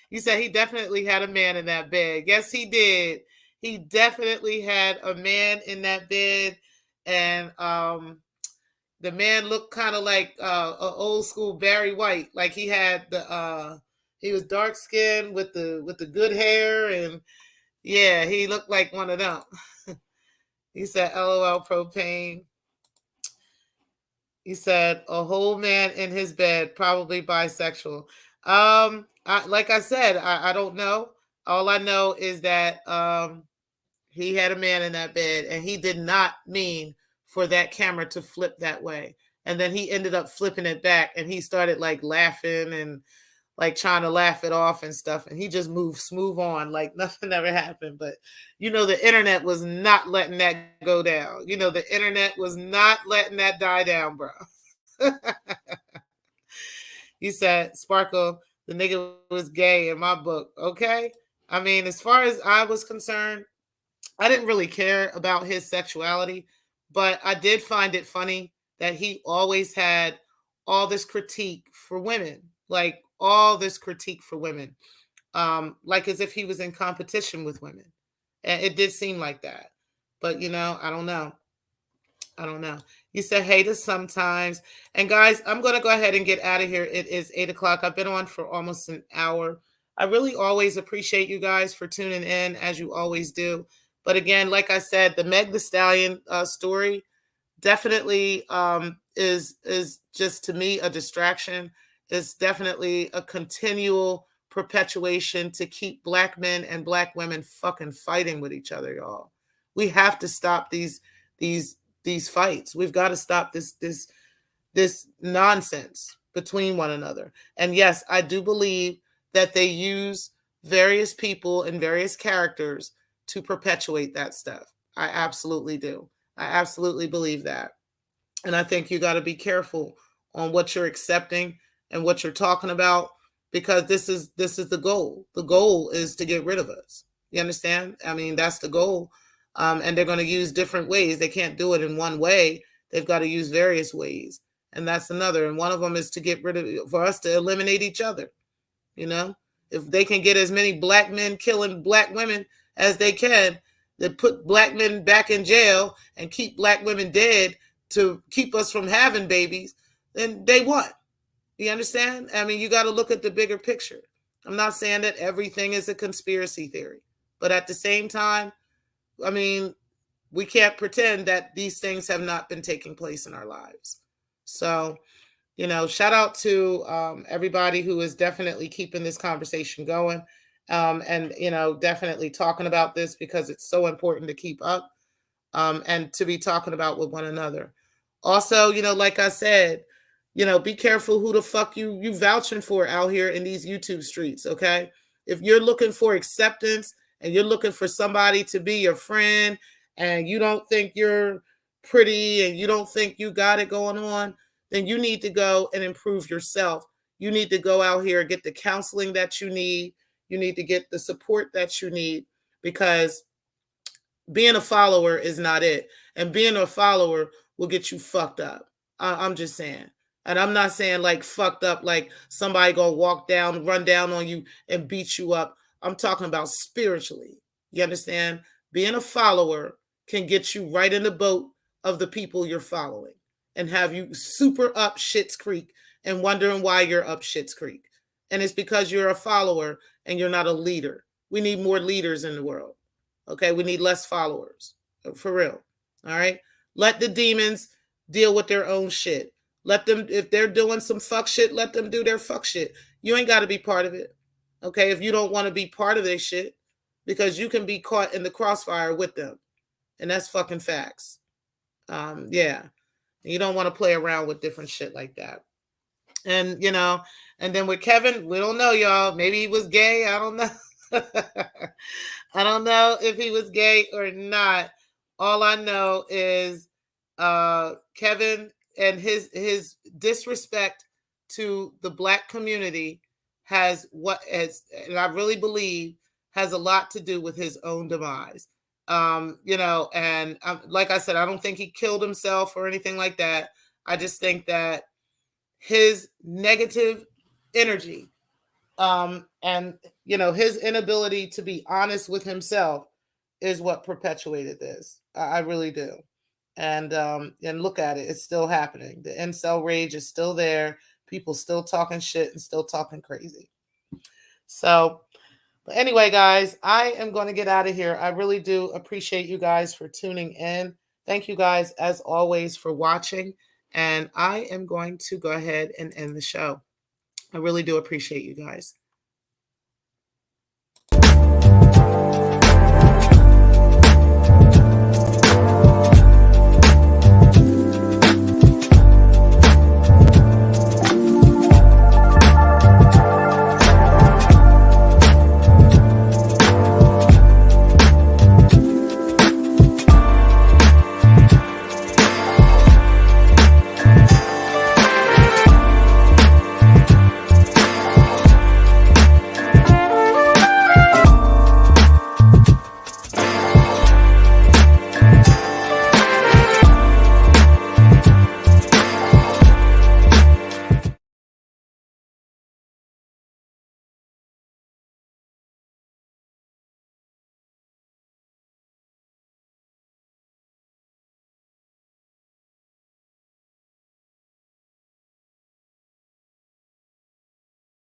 You said he definitely had a man in that bed. Yes, he did. He definitely had a man in that bed. And the man looked kind of like an old school Barry White. Like he had he was dark skinned with the good hair, and yeah, he looked like one of them. He said, LOL propane. He said, a whole man in his bed, probably bisexual. Like I said, I don't know. All I know is that he had a man in that bed, and he did not mean for that camera to flip that way. And then he ended up flipping it back, and he started like laughing and like trying to laugh it off and stuff. And he just moved smooth on like nothing ever happened. But the internet was not letting that go down. The internet was not letting that die down, bro. You said, Sparkle, the nigga was gay in my book. Okay. I mean, as far as I was concerned, I didn't really care about his sexuality, but I did find it funny that he always had all this critique for women, like all this critique for women, like as if he was in competition with women. And it did seem like that. But, I don't know. I don't know. You said haters sometimes. And guys, I'm going to go ahead and get out of here. It is 8 o'clock. I've been on for almost an hour. I really always appreciate you guys for tuning in, as you always do. But again, like I said, the Meg Thee Stallion story definitely is just, to me, a distraction. It's definitely a continual perpetuation to keep Black men and Black women fucking fighting with each other, y'all. We have to stop these fights. We've got to stop this nonsense between one another. And yes, I do believe that they use various people and various characters to perpetuate that stuff. I absolutely do. I absolutely believe that. And I think you got to be careful on what you're accepting and what you're talking about, because this is the goal. The goal is to get rid of us. You understand? I mean, that's the goal. And they're going to use different ways. They can't do it in one way. They've got to use various ways. And that's another. And one of them is to get rid of, for us to eliminate each other. If they can get as many Black men killing Black women as they can, they put Black men back in jail and keep Black women dead to keep us from having babies, then they won. You understand? I mean, you got to look at the bigger picture. I'm not saying that everything is a conspiracy theory, but at the same time, I mean, we can't pretend that these things have not been taking place in our lives. So, shout out to everybody who is definitely keeping this conversation going, and, definitely talking about this, because it's so important to keep up and to be talking about with one another. Also, like I said, be careful who the fuck you vouching for out here in these YouTube streets, okay? If you're looking for acceptance and you're looking for somebody to be your friend and you don't think you're pretty and you don't think you got it going on, then you need to go and improve yourself. You need to go out here and get the counseling that you need. You need to get the support that you need, because being a follower is not it. And being a follower will get you fucked up. I'm just saying. And I'm not saying like fucked up, like somebody gonna walk down, run down on you and beat you up. I'm talking about spiritually. You understand? Being a follower can get you right in the boat of the people you're following and have you super up Shit's Creek and wondering why you're up Shit's Creek. And it's because you're a follower and you're not a leader. We need more leaders in the world. Okay, we need less followers. For real. All right? Let the demons deal with their own shit. Let them, if they're doing some fuck shit, let them do their fuck shit. You ain't got to be part of it. Okay, if you don't want to be part of their shit, because you can be caught in the crossfire with them. And that's fucking facts. Yeah. You don't want to play around with different shit like that. And, you know, and then with Kevin, we don't know, y'all. Maybe he was gay. I don't know. I don't know if he was gay or not. All I know is Kevin and his disrespect to the Black community has and I really believe has a lot to do with his own demise. You know, and like I said, I don't think he killed himself or anything like that. I just think that his negative energy, and you know, his inability to be honest with himself is what perpetuated this. I really do. And look at it, it's still happening. The incel rage is still there. People still talking shit and still talking crazy. So, but anyway, guys, I am going to get out of here. I really do appreciate you guys for tuning in. Thank you guys, as always, for watching. And I am going to go ahead and end the show. I really do appreciate you guys.